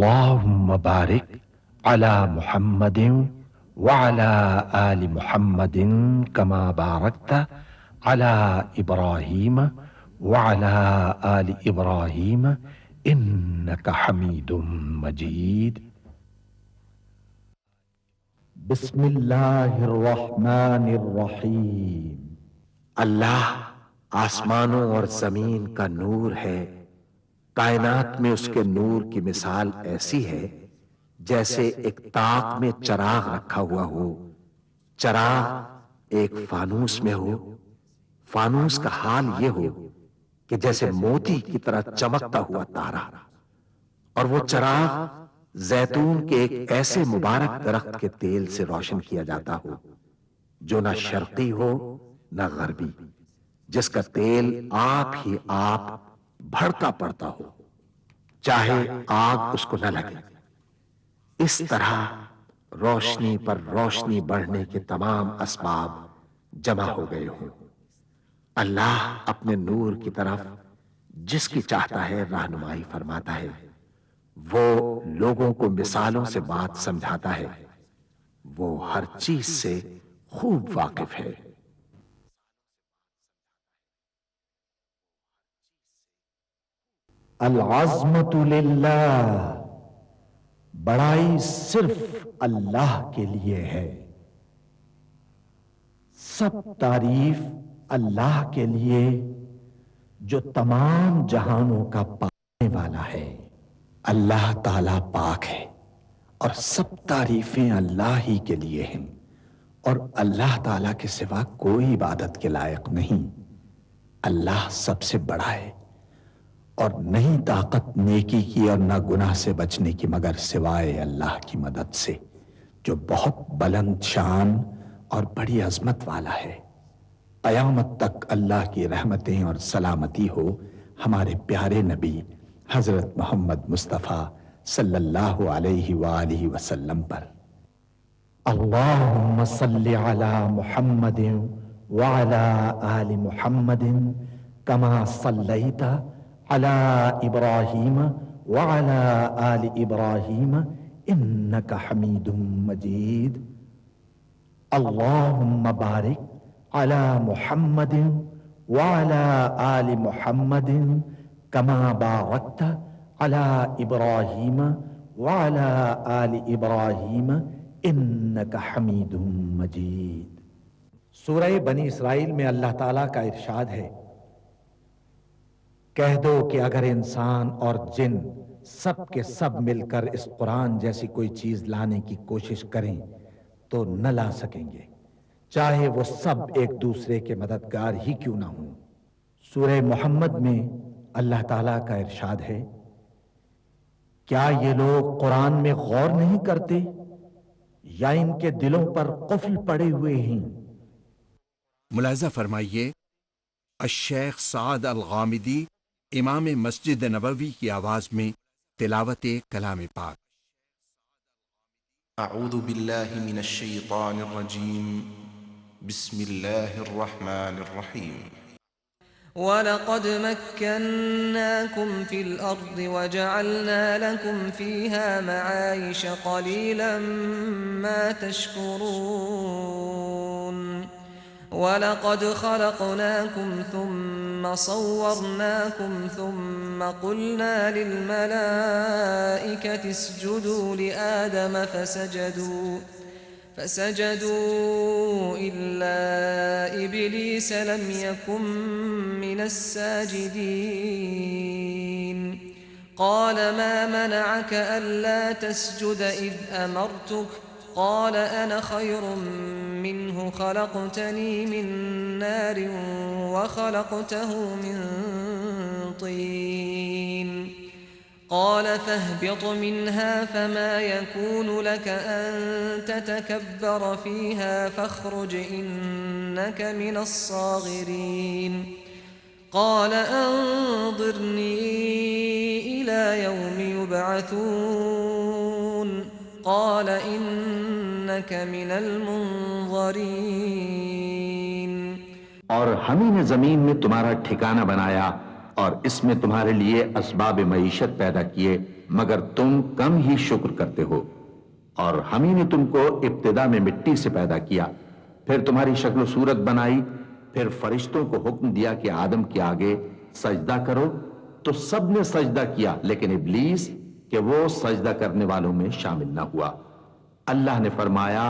अल्लाहुम्मा बारिक अला मुहम्मदिन व अला आलि मुहम्मदिन कमा बारकता अला इब्राहीम व अला आलि इब्राहीम इन्नका हमीदुम मजीद। बिस्मिल्लाहिर्रहमानिर्रहीम। अल्लाह आसमानों और जमीन का नूर है। कायनात में उसके नूर की मिसाल ऐसी है जैसे एक ताक में चराग रखा हुआ हो। चराग एक फानूस में हो। फानूस का हाल यह हो कि जैसे मोती की तरह चमकता हुआ तारा। और वो चराग जैतून के एक ऐसे मुबारक दरख्त के तेल से रोशन किया जाता हो जो ना शर्की हो ना गरबी, जिसका तेल आप ही आप भड़का पड़ता हो, चाहे आग उसको न लगे। इस तरह रोशनी पर रोशनी बढ़ने के तमाम असबाब जमा हो गए हों। अल्लाह अपने नूर की तरफ जिसकी चाहता है रहनुमाई फरमाता है। वो लोगों को मिसालों से बात समझाता है। वो हर चीज से खूब वाकिफ है। अल अज़्मतु लिल्लाह, बड़ाई सिर्फ अल्लाह के लिए है। सब तारीफ अल्लाह के लिए जो तमाम जहानों का पाने वाला है। अल्लाह ताला पाक है और सब तारीफें अल्लाह ही के लिए हैं और अल्लाह ताला के सिवा कोई इबादत के लायक नहीं। अल्लाह सबसे बड़ा है और नहीं ताकत नेकी की और ना गुनाह से बचने की मगर सिवाय अल्लाह की मदद से, जो बहुत बुलंद शान और बड़ी अजमत वाला है। कयामत तक अल्लाह की रहमतें और सलामती हो हमारे प्यारे नबी हजरत मोहम्मद मुस्तफ़ा सल्लल्लाहु अलैहि वालिहि वसल्लम पर। अल्लाहुम्मा सल्लि अला मुहम्मदिन व अला आलि मुहम्मदिन कमा सल्लैता अला इब्राहीम व अला आलि इब्राहीम इन्नका हमीदुम मजीद। अल्लाहुम्मा बारिक अला मुहम्मदिन व अला आलि मुहम्मदिन कमा बारकता अला इब्राहीम व अला आलि इब्राहीम इन्नका हमीदुम मजीद। सूरह बनी इसराइल में अल्लाह ताला का इरशाद है, कह दो कि अगर इंसान और जिन सब के सब मिलकर इस कुरान जैसी कोई चीज लाने की कोशिश करें तो न ला सकेंगे, चाहे वो सब एक दूसरे के मददगार ही क्यों ना हों। सूरह मोहम्मद में अल्लाह ताला का इरशाद है, क्या ये लोग कुरान में गौर नहीं करते या इनके दिलों पर कुफ्ल पड़े हुए हैं। मुलाजा फरमाइए, अश-शेख साद अल गामिदी इमाम मस्जिद नबवी की आवाज में तिलावत कलाम पाक। अऊज़ु बिल्लाहि मिनश शैतानिर रजीम, बिस्मिल्लाहिर रहमानिर रहीम। वलक़द मक्कन्नाकुम फ़िल अर्ज़ि वजअलना लकुम फ़ीहा मआइश क़लीलन मा तशकुरून। वलक़द ख़लक़नाकुम थुम्मा सव्वरनाकुम थुम्मा क़ुलना लिलमलाइकति इसजुदू लिआदम फसजदू इल्ला इब्लीस लम यकुन मिनस साजिदीन। क़ाल मा मनअक अल्ला तस्जुद इज़ अमरतुक क़ाल अना खैरुम मिन्हु खलक़तनी मिन नारिन व खलक़तहु मिन तीन। قال فاهبط منها فما يكون لك أن تتكبر فيها فاخرج إنك من الصاغرين. قال أنظرني إلى يوم يبعثون. قال إنك من المنظرين। और हम ही ने जमीन में तुम्हारा ठिकाना बनाया और इसमें तुम्हारे लिए असबाब मईशत पैदा किए मगर तुम कम ही शुक्र करते हो। और हम ही ने तुमको इब्तिदा में मिट्टी से पैदा किया, फिर तुम्हारी शक्ल सूरत बनाई, फिर फरिश्तों को हुक्म दिया कि आदम के आगे सजदा करो, तो सब ने सजदा किया, लेकिन इब्लीस कि वो सजदा करने वालों में शामिल ना हुआ। अल्लाह ने फरमाया,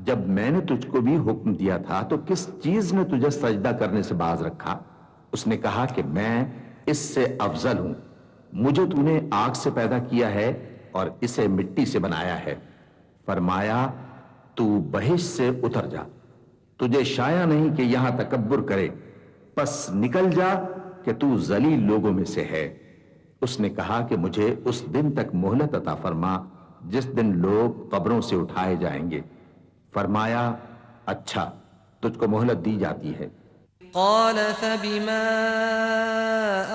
जब मैंने तुझको भी हुक्म दिया था तो किस चीज ने तुझे सजदा करने से बाज रखा? उसने कहा कि मैं इससे अफजल हूं, मुझे तूने आग से पैदा किया है और इसे मिट्टी से बनाया है। फरमाया, तू बहिश्त से उतर जा, तुझे शाया नहीं कि यहां तकब्बुर करे, बस निकल जा कि तू जलील लोगों में से है। उसने कहा कि मुझे उस दिन तक मोहलत अता फरमा जिस दिन लोग कब्रों से उठाए जाएंगे। फरमाया, अच्छा, तुझको मोहलत दी जाती है। قال فبما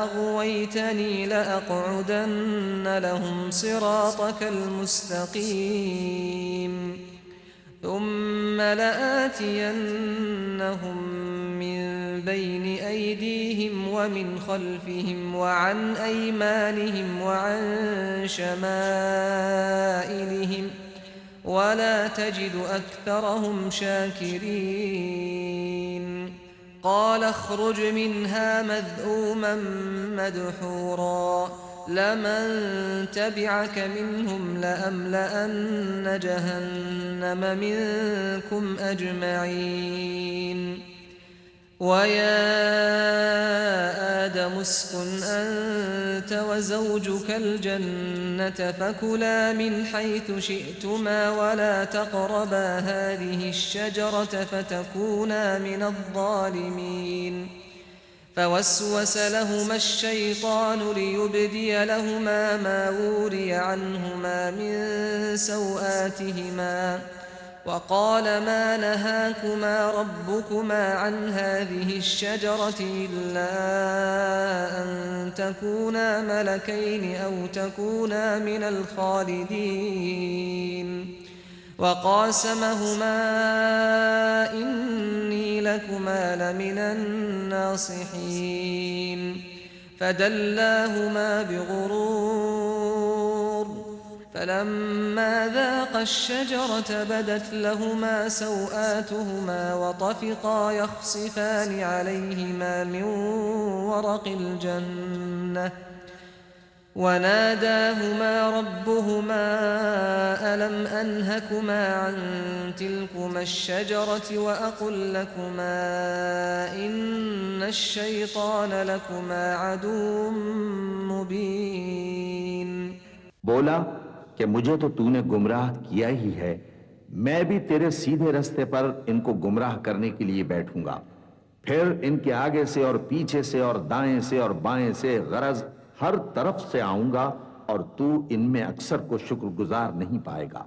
أغويتني لأقعدن لهم صراطك المستقيم ثم لآتينهم من بين أيديهم ومن خلفهم وعن أيمانهم وعن شمائلهم ولا تجد أكثرهم شاكرين قال اخرج منها مذءوما مدحورا لمن تبعك منهم لأملأن جهنم منكم أجمعين ويا آدم اسكن أنت وزوجك الجنة فكلا من حيث شئتما ولا تقربا هذه الشجرة فتكونا من الظالمين فوسوس لهما الشيطان ليبدي لهما ما وري عنهما من سوآتهما وقال ما نهاكما ربكما عن هذه الشجرة إلا أن تكونا ملكين أو تكونا من الخالدين وقاسمهما إني لكما لمن الناصحين فدلاهما بغرور فلما ذاقا الشجرة بدت لهما سوآتهما وطفقا يخصفان عليهما من ورق الجنة وناداهما ربهما ألم أنهكما عن تلكما الشجرة وأقل لكما إن الشيطان لكما عدو مبين। बोला कि मुझे तो तूने गुमराह किया ही है, मैं भी तेरे सीधे रास्ते पर इनको गुमराह करने के लिए बैठूंगा, फिर इनके आगे से और पीछे से और दाएं से और बाएं से गरज हर तरफ से आऊंगा और तू इनमें अक्सर को शुक्रगुजार नहीं पाएगा।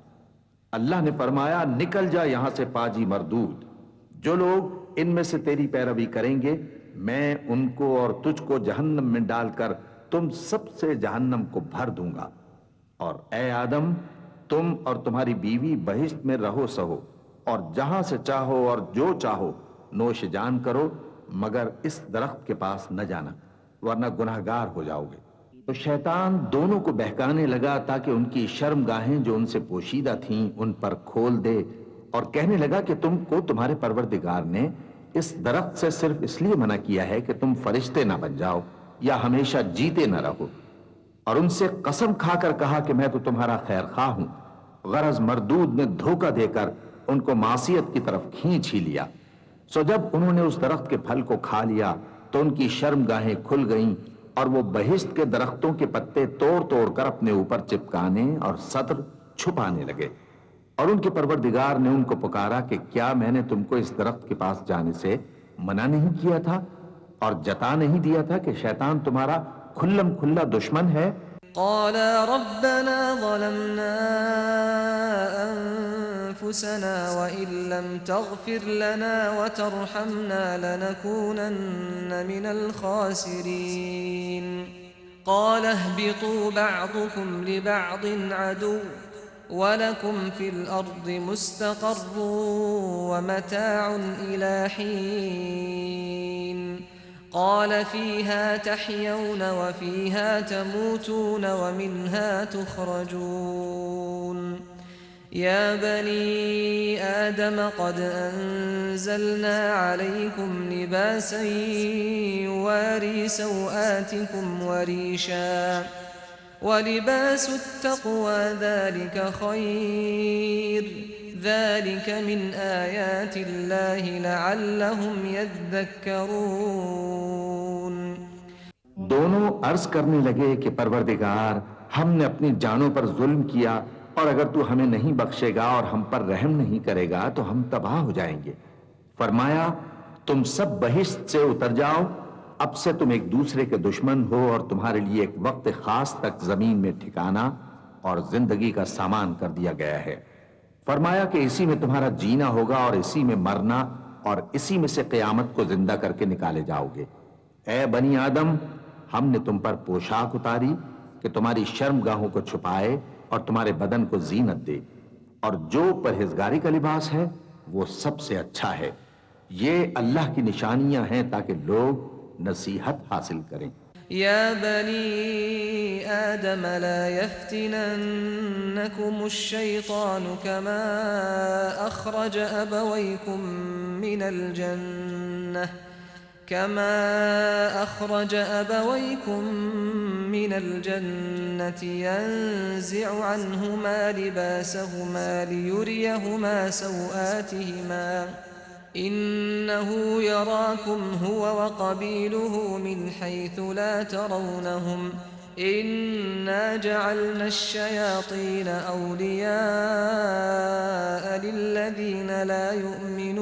अल्लाह ने फरमाया, निकल जा यहां से पाजी मरदूद, जो लोग इनमें से तेरी पैरवी करेंगे मैं उनको और तुझको जहन्नम में डालकर तुम सबसे जहन्नम को भर दूंगा। और ए आदम, तुम और तुम्हारी बीवी बहिश्त में रहो सहो और जहां से चाहो और जो चाहो नोश जान करो, मगर इस दरख्त के पास न जाना वरना गुनहगार हो जाओगे। तो शैतान दोनों को बहकाने लगा ताकि उनकी शर्मगाहें जो उनसे पोशीदा थीं उन पर खोल दे, और कहने लगा कि तुमको तुम्हारे परवरदिगार ने इस दरख्त से सिर्फ इसलिए मना किया है कि तुम फरिश्ते ना बन जाओ या हमेशा जीते न रहो। और उनसे कसम खाकर कहा कि मैं तो तुम्हारा खैर खा हूं। गरज मरदूद ने धोखा देकर उनको मासियत की तरफ खींच ही लिया। सो जब उन्होंने उस दरख्त के फल को खा लिया तो उनकी शर्मगाहें खुल गईं और वो बहिश्त के दरख्तों के पत्ते तोड़ तोड़ कर अपने ऊपर चिपकाने और सत्र छुपाने लगे। और उनके परवरदिगार ने उनको पुकारा कि क्या मैंने तुमको इस दरख्त के पास जाने से मना नहीं किया था और जता नहीं दिया था कि शैतान तुम्हारा खुल्लम खुल्ला दुश्मन है। قَالَا رَبَّنَا ظَلَمْنَا أَنفُسَنَا وَإِن لَّمْ تَغْفِرْ لَنَا وَتَرْحَمْنَا لَنَكُونَنَّ مِنَ الْخَاسِرِينَ قَالَ اهْبِطُوا بَعْضُكُمْ لِبَعْضٍ عَدُوٌّ وَلَكُمْ فِي الْأَرْضِ مُسْتَقَرٌّ وَمَتَاعٌ إِلَىٰ حِينٍ قال فيها تحيون وفيها تموتون ومنها تخرجون يا بني آدم قد أنزلنا عليكم لباسا يواري سوآتكم وريشا ولباس التقوى ذلك خير ذلك من آيات الله لعلهم يذكرون। दोनों अर्ज करने लगे कि परवरदिगार, हमने अपनी जानों पर जुल्म किया और अगर तू हमें नहीं बख्शेगा और हम पर रहम नहीं करेगा तो हम तबाह हो जाएंगे। फरमाया, तुम सब बहिश्त से उतर जाओ, अब से तुम एक दूसरे के दुश्मन हो और तुम्हारे लिए एक वक्त खास तक जमीन में ठिकाना और जिंदगी का सामान कर दिया गया है। फरमाया कि इसी में तुम्हारा जीना होगा और इसी में मरना और इसी में से क़यामत को जिंदा करके निकाले जाओगे। ए बनी आदम, हमने तुम पर पोशाक उतारी कि तुम्हारी शर्मगाहों को छुपाए और तुम्हारे बदन को जीनत दे, और जो परहेजगारी का लिबास है वो सबसे अच्छा है। ये अल्लाह की निशानियां हैं ताकि लोग नसीहत हासिल करें। या बनी आदम ला यफ्तिनन्नकुम अश-शैतानु कमा अखरज अबवैकुम मिनल जन्नह यंज़िउ अन्हुमा लिबासहुमा लियुरियहुमा सौआतिहिमा इन्नहु यराकुम हुवा व क़बीलुहु मिन हैथु ला तरौनहुम इन्ना जअलना अश-शयातीन औलियाअ लिल्लज़ीन ला युमिनून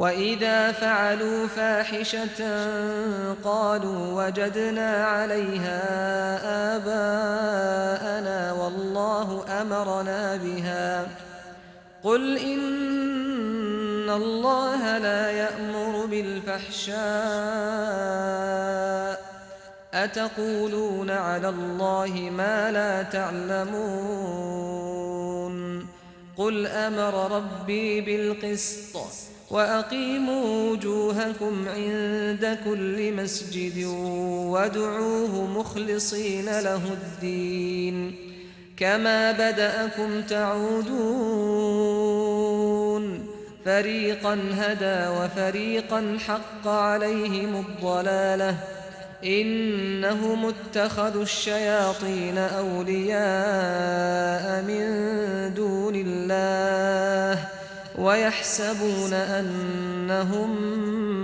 वइज़ा फ़अलू फ़ाहिशतन क़ालू वजदना अलैहा आबाअना वल्लाहु अमरना बिहा क़ुल इन्नल्लाह ला यअमुरु बिल-फ़हशाअ अतक़ूलून अलल्लाहि मा ला तअलमून क़ुल अमर रब्बी बिल-क़िस्त वअक़ीमू वुजूहकुम इन्द कुल्लि मस्जिदिन वदउूहु मुख़लिसीन लहुद्दीन कमा बदअकुम तऊदून फरीक़न हदा व फरीक़न हक़्क़ अलैहिमुद्दलालह इन्नहुम इत्तख़ज़ु अश-शयातीन औलियाअ मिन दूनिल्लाह व यहसबून अन्नहुम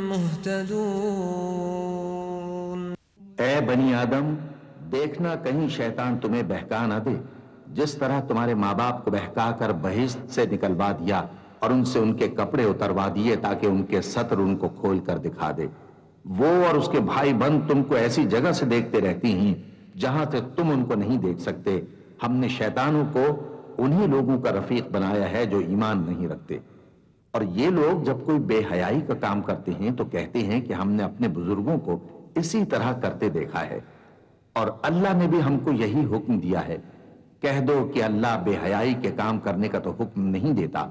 मुहतदून। ए बनी आदम, देखना कहीं शैतान तुम्हें बहका न दे, जिस तरह तुम्हारे माँ बाप को बहका कर बहिश्त से निकलवा दिया और उनसे उनके कपड़े उतरवा दिए ताकि उनके सत्र उनको खोल कर दिखा दे। वो और उसके भाई बंद तुमको ऐसी जगह से देखते रहती हैं जहां से तुम उनको नहीं देख सकते। हमने शैतानों को उन्हीं लोगों का रफीक बनाया है जो ईमान नहीं रखते, और ये लोग जब कोई बेहयाई का काम करते हैं तो कहते हैं कि हमने अपने बुजुर्गों को इसी तरह करते देखा है, और अल्लाह ने भी हमको यही हुक्म दिया है। कह दो कि अल्लाह बेहयाई के काम करने का तो हुक्म नहीं देता।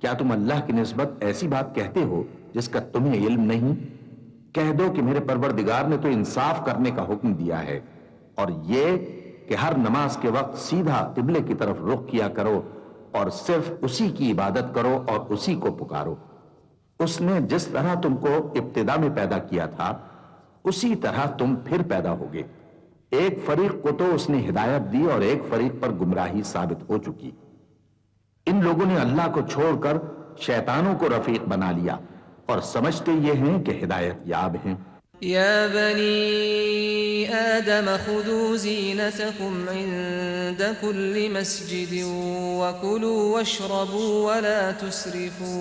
क्या तुम अल्लाह की निस्बत ऐसी बात कहते हो जिसका तुम्हें इल्म नहीं? कह दो कि मेरे परवरदिगार ने तो इंसाफ करने का हुक्म दिया है, और ये कि हर नमाज के वक्त सीधा किबले की तरफ रुख किया करो और सिर्फ उसी की इबादत करो और उसी को पुकारो। उसने जिस तरह तुमको इब्तिदा में पैदा किया था उसी तरह तुम फिर पैदा होगे। एक फरीक को तो उसने हिदायत दी और एक फरीक पर गुमराही साबित हो चुकी। इन लोगों ने अल्लाह को छोड़कर शैतानों को रफीक बना लिया और समझते ये हैं कि हिदायत याब हैं। या बनी आदम खुदू ज़ीनतकुम इंद कुल्लि मस्जिदिन वकुलू वशरबू वला तुस्रिफू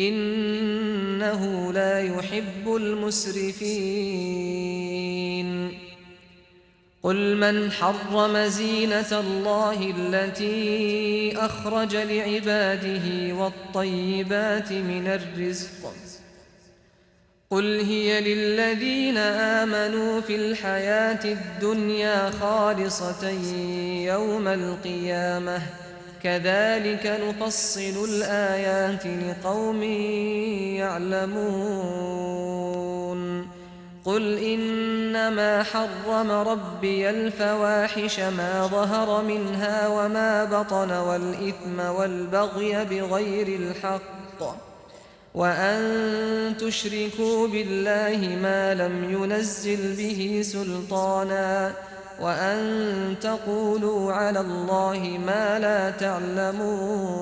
इन्नहु ला युहिब्बुल मुस्रिफीन। क़ुल मन हर्रम ज़ीनतल्लाहि अल्लती अख़रज लिइबादिही वत्तय्यिबाति मिनर रिज़्क़ क़ुल हिय लिल्लज़ीन आमनू फ़िल हयातिद दुनिया ख़ालिसतन यौमल क़ियामह كذلك نفصل الآيات لقوم يعلمون قل إنما حرم ربي الفواحش ما ظهر منها وما بطن والإثم والبغي بغير الحق وأن تشركوا بالله ما لم ينزل به سلطانا وأن تقولوا على الله ما لا تعلمون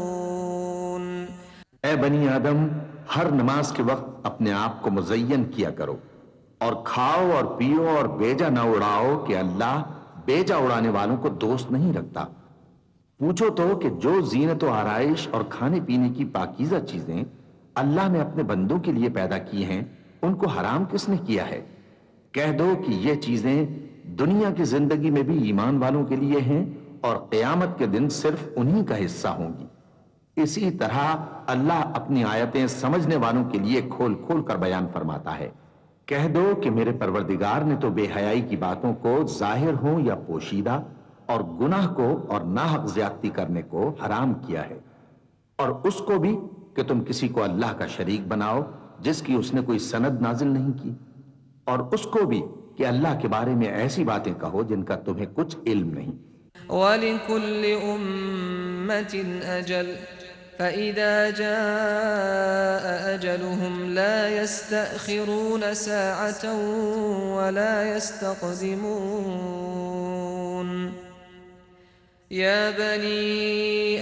ए बनी आदम, हर नमाज के वक्त अपने आप को मुज़य्यन किया करो और खाओ और पियो और बेजा न उड़ाओ कि अल्लाह बेजा उड़ाने वालों को दोस्त नहीं रखता। पूछो तो कि जो जीनत और आराइश और खाने पीने की पाकीज़ा चीजें अल्लाह ने अपने बंदों के लिए पैदा की हैं, उनको हराम किसने किया है? कह दो कि ये चीजें दुनिया की जिंदगी में भी ईमान वालों के लिए हैं और क़यामत के दिन सिर्फ उन्हीं का हिस्सा होंगी। इसी तरह अल्लाह अपनी आयतें समझने वालों के लिए खोल खोल कर बयान फरमाता है। कह दो कि मेरे परवरदिगार ने तो बेहयाई की बातों को जाहिर हो या पोशीदा और गुनाह को और नाहक ज्यादती करने को हराम किया है, और उसको भी कि तुम किसी को अल्लाह का शरीक बनाओ जिसकी उसने कोई सनद नाजिल नहीं की, और उसको भी कि अल्लाह के बारे में ऐसी बातें कहो जिनका तुम्हें कुछ इल्म नहीं। वलिकुल्ल उम्मतिन अजल फइज़ा जाअ अजलुहुम ला यस्तअखिरून साअतन वला यस्तक़दिमून या बनी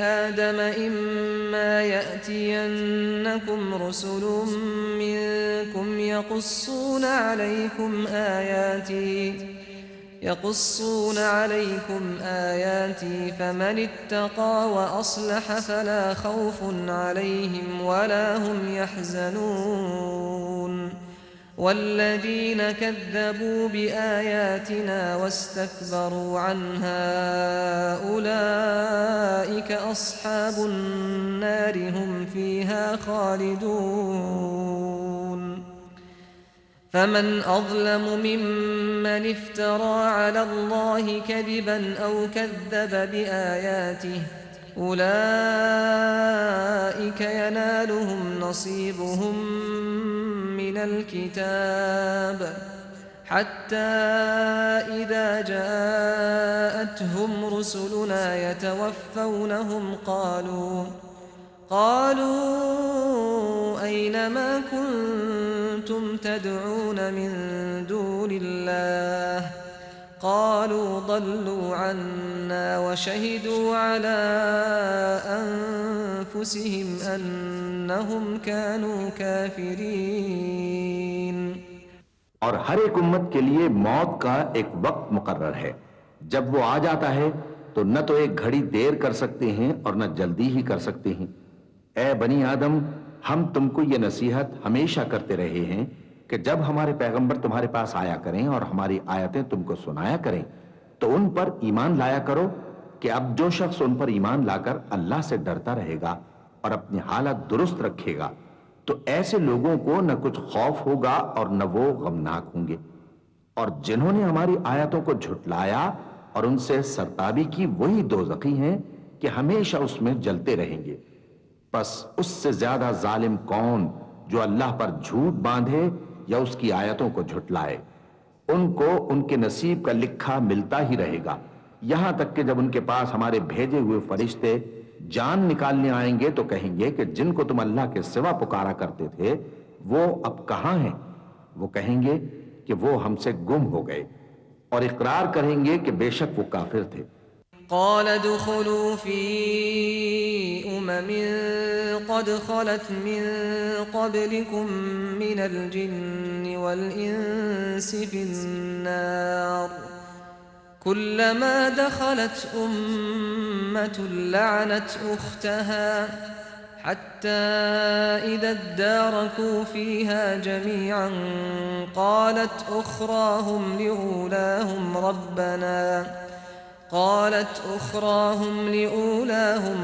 आदम इम्मा यअतियन्नकुम रुसुलुम मिनकुम يقصون عليكم آياتي فمن اتقى وأصلح فلا خوف عليهم ولا هم يحزنون والذين كذبوا بآياتنا واستكبروا عنها أولئك أصحاب النار هم فيها خالدون فمن أظلم ممن افترى على الله كذبا أو كذب بآياته أولئك ينالهم نصيبهم من الكتاب حتى إذا جاءتهم رسلنا يتوفونهم قالوا أين ما كنتم تدعون من دون الله قالوا ضلوا عنا وشهدوا على أنفسهم أنهم كانوا كافرين। और हर एक उम्मत के लिए मौत का एक वक्त मुकर्रर है। जब वो आ जाता है तो न तो एक घड़ी देर कर सकते हैं और न जल्दी ही कर सकते हैं। ए बनी आदम, हम तुमको ये नसीहत हमेशा करते रहे हैं कि जब हमारे पैगंबर तुम्हारे पास आया करें और हमारी आयतें तुमको सुनाया करें तो उन पर ईमान लाया करो कि अब जो शख्स उन पर ईमान लाकर अल्लाह से डरता रहेगा और अपनी हालत दुरुस्त रखेगा तो ऐसे लोगों को न कुछ खौफ होगा और न वो गमनाक होंगे। और जिन्होंने हमारी आयतों को झुटलाया और उनसे सरताबी की वही दोज़खी हैं कि हमेशा उसमें जलते रहेंगे। बस उससे ज्यादा जालिम कौन जो अल्लाह पर झूठ बांधे या उसकी आयतों को झुटलाए। उनको उनके नसीब का लिखा मिलता ही रहेगा, यहां तक कि जब उनके पास हमारे भेजे हुए फरिश्ते जान निकालने आएंगे तो कहेंगे कि जिनको तुम अल्लाह के सिवा पुकारा करते थे वो अब कहां हैं? वो कहेंगे कि वो हमसे गुम हो गए और इकरार करेंगे कि बेशक वो काफिर थे। قال ادخلوا في أمم قد خلت من قبلكم من الجن والإنس في النار كلما دخلت أمة لعنت أختها حتى إذا اداركوا فيها جميعا قالت أخراهم لأولاهم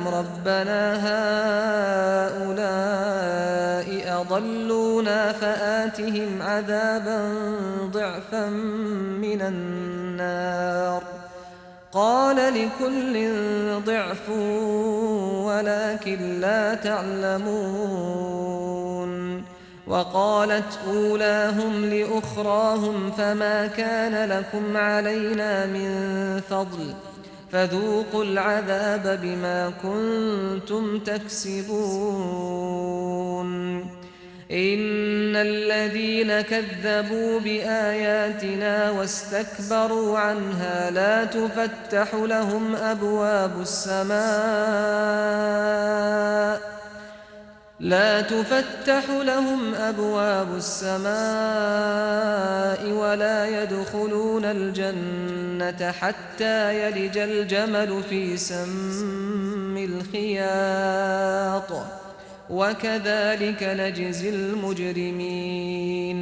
ربنا هؤلاء أضلونا فآتهم عذابا ضعفا من النار قال لكل ضعف ولكن لا تعلمون وقالت أولاهم لأخراهم فما كان لكم علينا من فضل فذوقوا العذاب بما كنتم تكسبون إن الذين كذبوا بآياتنا واستكبروا عنها لا تفتح لهم أبواب السماء ولا يدخلون الجنة حتى يلج الجمل في سم الخياط وكذلك نجزي المجرمين।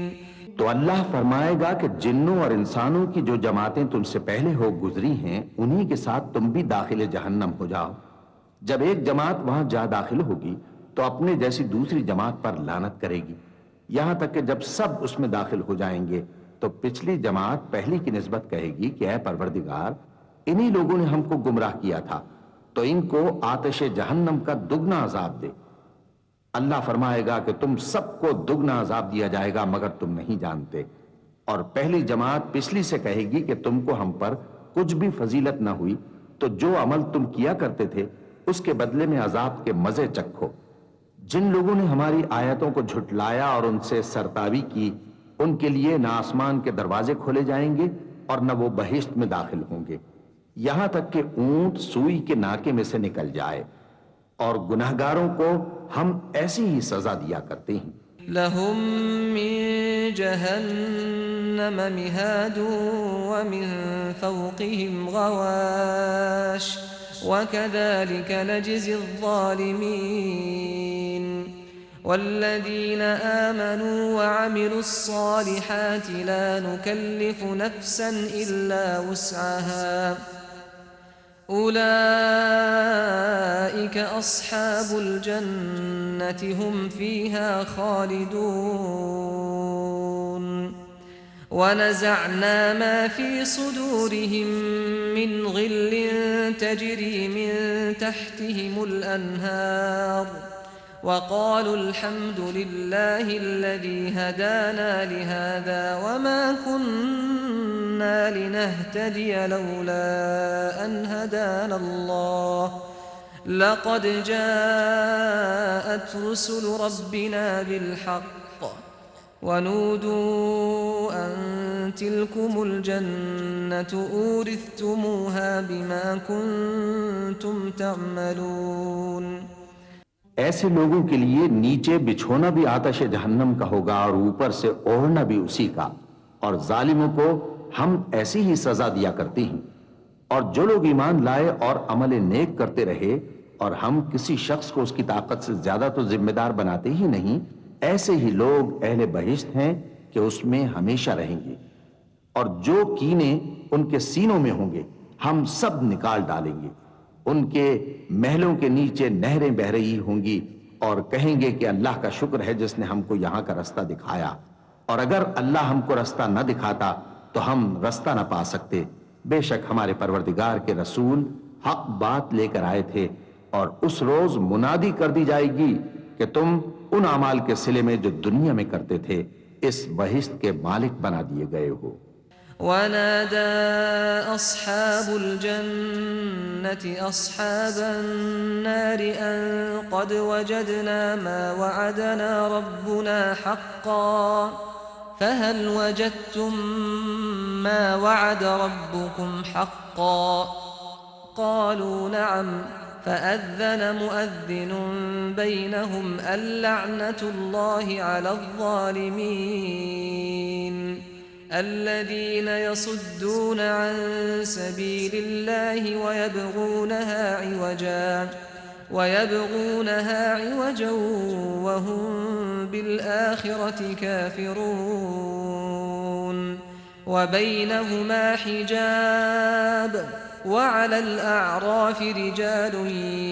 तो अल्लाह फरमाएगा कि जिन्नों और इंसानों की जो जमातें तुमसे पहले हो गुजरी हैं उन्हीं के साथ तुम भी दाखिले जहन्नम हो जाओ। जब एक जमात वहां जा दाखिल होगी तो अपने जैसी दूसरी जमात पर लानत करेगी, यहां तक कि जब सब उसमें दाखिल हो जाएंगे तो पिछली जमात पहली की निस्बत कहेगी कि ऐ परवरदिगार, इन्हीं लोगों ने हमको गुमराह किया था, तो इनको आतिश जहन्नम का दुगना अजाब दे। अल्लाह फरमाएगा कि तुम सबको दुगना अजाब दिया जाएगा मगर तुम नहीं जानते। और पहली जमात पिछली से कहेगी कि तुमको हम पर कुछ भी फजीलत ना हुई, तो जो अमल तुम किया करते थे उसके बदले में अजाब के मजे चखो। जिन लोगों ने हमारी आयतों को झुटलाया और उनसे सरतावी की, उनके लिए न आसमान के दरवाजे खोले जाएंगे और न वो बहिश्त में दाखिल होंगे, यहां तक कि ऊंट सुई के नाके में से निकल जाए। और गुनाहगारों को हम ऐसी ही सजा दिया करते हैं। लहुम मिन जहन्नम मिहादु व मिन फौक़िहिम गवाश वकज़ालिक नजज़ी ज़्ज़ालिमीन वल्लज़ीन आमनू वअमिलुस्सालिहाति ला नुकल्लिफु नफ्सन इल्ला वुस्अहा उलाइक अस्हाबुल जन्नति हुम फीहा खालिदून वनज़अना मा फी सुदूरिहिम मिन ग़िल्लिन तजरी मिन तहतिहिमुल अन्हार वक़ालू अल्हम्दुलिल्लाहि अल्लज़ी हदाना लिहाज़ा वमा कुन्ना लिनहतदिय लौला अन हदाना अल्लाह लक़द जाअत रुसुलु रब्बिना बिलहक़्क़ वनूदू अन तिलकुमुल जन्नतु ऊरिथ्तुमूहा बिमा कुन्तुम तअमलून। ऐसे लोगों के लिए नीचे बिछोना भी आतिश जहन्नम का होगा और ऊपर से ओढ़ना भी उसी का, और जालिमों को हम ऐसी ही सजा दिया करते हैं। और जो लोग ईमान लाए और अमल नेक करते रहे और हम किसी शख्स को उसकी ताकत से ज्यादा तो जिम्मेदार बनाते ही नहीं, ऐसे ही लोग अहले बहिश्त हैं कि उसमें हमेशा रहेंगे। और जो कीने उनके सीनों में होंगे हम सब निकाल डालेंगे। उनके महलों के नीचे नहरें बह रही होंगी और कहेंगे कि अल्लाह का शुक्र है जिसने हमको यहाँ का रास्ता दिखाया, और अगर अल्लाह हमको रास्ता न दिखाता तो हम रास्ता न पा सकते। बेशक हमारे परवरदिगार के रसूल हक बात लेकर आए थे, और उस रोज मुनादी कर दी जाएगी कि तुम उन अमाल के सिले में जो दुनिया में करते थे इस बहिश्त के मालिक बना दिए गए हो। वनादा अस्हाबुल जन्नति अस्हाबन नारि अन क़द वजदना मा वअदना रब्बुना हक़्क़न फहल वजदतुम मा वअद रब्बुकुम हक़्क़न क़ालू नअम फअज़्ज़न मुअज़्ज़िन बैनहुम अल्लअनतुल्लाहि अलज़्ज़ालिमीन الذين يصدون عن سبيل الله ويبغونها عوجا وهم بالآخرة كافرون وبينهما حجاب وعلى الأعراف رجال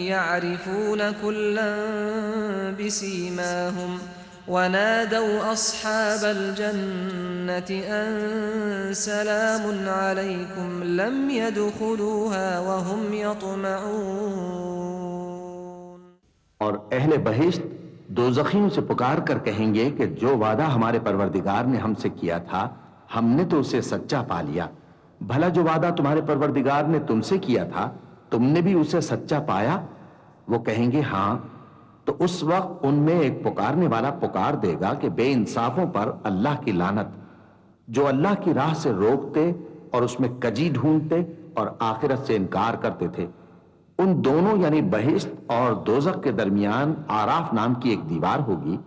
يعرفون كلا بسيماهم वनादौ अस्हाबल जन्नति अन सलामुन अलैकुम लम यदखुलूहा वहुम यतमऊन। और अहले बहिश्त दोज़खियों से पुकार कर कहेंगे कि जो वादा हमारे परवरदिगार ने हमसे किया था हमने तो उसे सच्चा पा लिया। भला जो वादा तुम्हारे परवरदिगार ने तुमसे किया था तुमने भी उसे सच्चा पाया? वो कहेंगे हाँ। तो उस वक्त उनमें एक पुकारने वाला पुकार देगा कि बेइंसाफों पर अल्लाह की लानत, जो अल्लाह की राह से रोकते और उसमें कजी ढूंढते और आखिरत से इनकार करते थे। उन दोनों यानी बहिश्त और दोज़ख के दरमियान आराफ नाम की एक दीवार होगी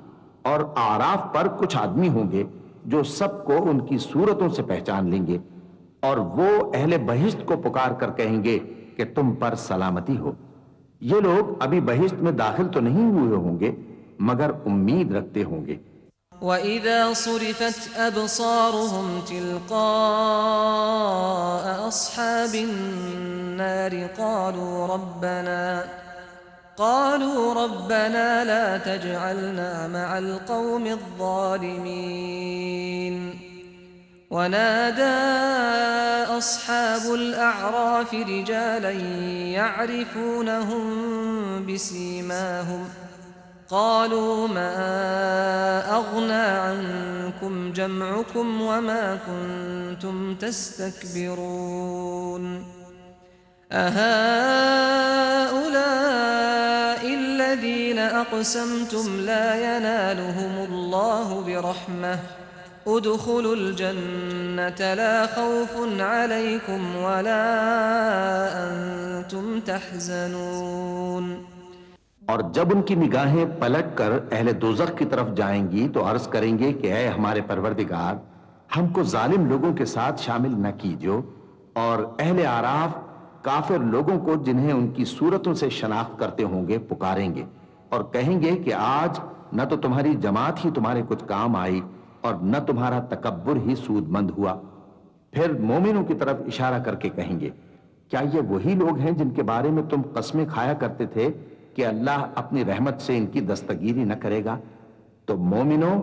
और आराफ पर कुछ आदमी होंगे जो सबको उनकी सूरतों से पहचान लेंगे और वो अहले बहिश्त को पुकार कर कहेंगे कि तुम पर सलामती हो। ये लोग अभी बहिश्त में दाखिल तो नहीं हुए होंगे मगर उम्मीद रखते होंगे। वइज़ा सुरिफत अबसारुहुम तिल्क़ाअ अस्हाबिन नार क़ालू रब्बना ला तजअलना मअल क़ौमिज़ ज़ालिमीन। वनादा अस्हाबुल अअराफ़ रिजालन यअरिफ़ूनहुम बिसीमाहुम क़ालू मा अग़ना अन्कुम जमअकुम वमा कुन्तुम तस्तक्बिरून। अहाउलाइ अल्लज़ीना अक़समतुम ला यनालुहुमुल्लाहु बिरहमह उदखुलुल जन्नत ला खौफुन अलैकुम वला अंतुम तहज़नून। और जब उनकी निगाहें पलटकर अहले दोज़ख की तरफ जाएंगी तो अर्ज करेंगे कि ऐ हमारे परवरदिगार, हमको जालिम लोगों के साथ शामिल न कीजिए। और अहले आराफ काफिर लोगों को जिन्हें उनकी सूरतों से शनाख्त करते होंगे पुकारेंगे और कहेंगे कि आज न तो तुम्हारी जमात ही तुम्हारे कुछ काम आई और न तुम्हारा तकब्बुर ही सूदमंद हुआ। फिर मोमिनों की तरफ इशारा करके कहेंगे, क्या ये वही लोग हैं जिनके बारे में तुम कस्में खाया करते थे कि अल्लाह अपनी रहमत से इनकी दस्तगीरी न करेगा? तो मोमिनों,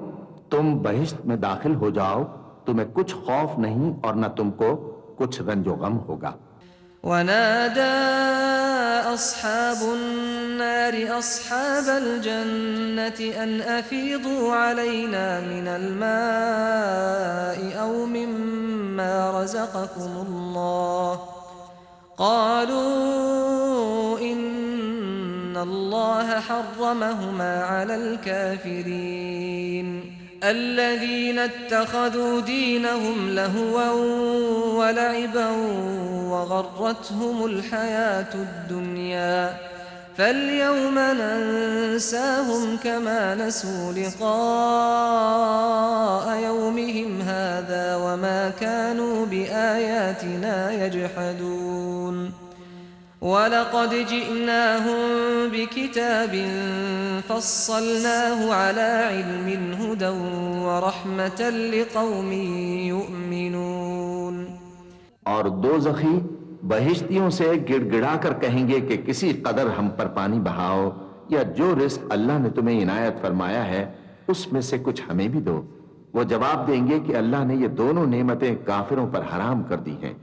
तुम बहिश्त में दाखिल हो जाओ, तुम्हें कुछ खौफ नहीं और न तुमको कुछ रंजो गम होगा। वनादा अस्हाबुन नार अस्हाबल जन्नति अन अफीदू अलैना मिनल माइ औ मिम्मा रज़क़कुमुल्लाह क़ालू इन्नल्लाह हर्रमहुमा अलल काफिरीन الذين اتخذوا دينهم لهوا ولعبا وغرتهم الحياة الدنيا فاليوم ننساهم كما نسوا لقاء يومهم هذا وما كانوا بآياتنا يجحدون ولقد جئناهم بكتاب فصلناه على علم هدى ورحمة لقوم युमिनून। और दोज़खी बहिश्तियों से गिड़गिड़ा कर कहेंगे कि किसी कदर हम पर पानी बहाओ या जो रिस्क अल्लाह ने तुम्हें इनायत फरमाया है उसमें से कुछ हमें भी दो। वो जवाब देंगे कि अल्लाह ने ये दोनों नेमतें काफिरों पर हराम कर दी हैं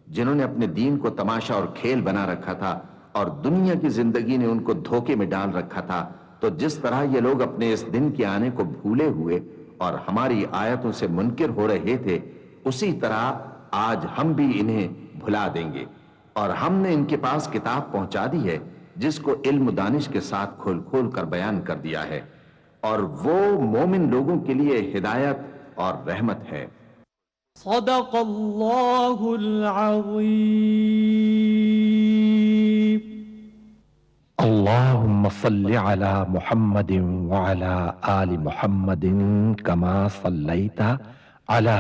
जिन्होंने अपने दीन को तमाशा और खेल बना रखा था और दुनिया की जिंदगी ने उनको धोखे में डाल रखा था। तो जिस तरह ये लोग अपने इस दिन के आने को भूले हुए और हमारी आयतों से मुनकिर हो रहे थे, उसी तरह आज हम भी इन्हें भुला देंगे। और हमने इनके पास किताब पहुंचा दी है जिसको इल्म दानिश के साथ खोल खोल कर बयान कर दिया है और वो मोमिन लोगों के लिए हिदायत और रहमत है। सदक़ल्लाहुल अज़ीम। अल्लाहुम्मा सल्लि अला मुहम्मदिन व अला आलि मुहम्मदिन कमा सल्लैता अला